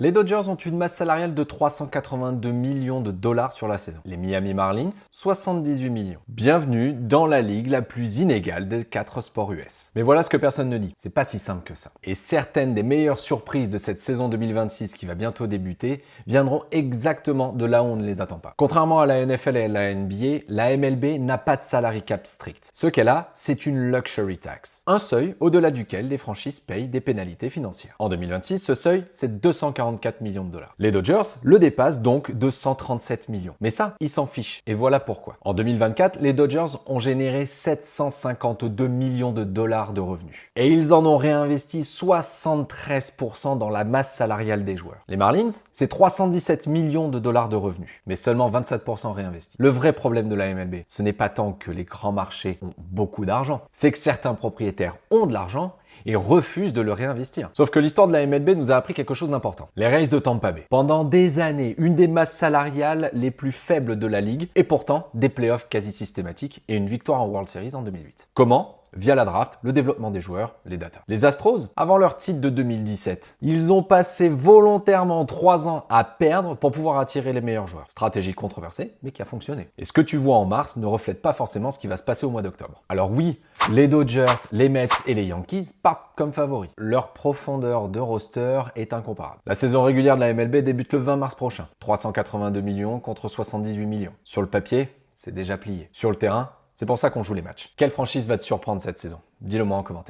Les Dodgers ont une masse salariale de 382 millions de dollars sur la saison. Les Miami Marlins, 78 millions. Bienvenue dans la ligue la plus inégale des 4 sports US. Mais voilà ce que personne ne dit, c'est pas si simple que ça. Et certaines des meilleures surprises de cette saison 2026 qui va bientôt débuter viendront exactement de là où on ne les attend pas. Contrairement à la NFL et à la NBA, la MLB n'a pas de salary cap strict. Ce qu'elle a, c'est une luxury tax. Un seuil au-delà duquel les franchises payent des pénalités financières. En 2026, ce seuil, c'est 244 millions de dollars. Les Dodgers le dépassent donc de 137 millions. Mais ça, ils s'en fichent. Et voilà pourquoi. En 2024, les Dodgers ont généré 752 millions de dollars de revenus. Et ils en ont réinvesti 73% dans la masse salariale des joueurs. Les Marlins, c'est 317 millions de dollars de revenus, mais seulement 27% réinvestis. Le vrai problème de la MLB, ce n'est pas tant que les grands marchés ont beaucoup d'argent, c'est que certains propriétaires ont de l'argent et refusent de le réinvestir. Sauf que l'histoire de la MLB nous a appris quelque chose d'important. Les Rays de Tampa Bay. Pendant des années, une des masses salariales les plus faibles de la ligue, et pourtant des playoffs quasi systématiques et une victoire en World Series en 2008. Comment ? Via la draft, le développement des joueurs, les datas. Les Astros, avant leur titre de 2017, ils ont passé volontairement 3 ans à perdre pour pouvoir attirer les meilleurs joueurs. Stratégie controversée, mais qui a fonctionné. Et ce que tu vois en mars ne reflète pas forcément ce qui va se passer au mois d'octobre. Alors oui, les Dodgers, les Mets et les Yankees partent comme favoris. Leur profondeur de roster est incomparable. La saison régulière de la MLB débute le 20 mars prochain. 382 millions contre 78 millions. Sur le papier, c'est déjà plié. Sur le terrain, c'est pour ça qu'on joue les matchs. Quelle franchise va te surprendre cette saison? Dis-le moi en commentaire.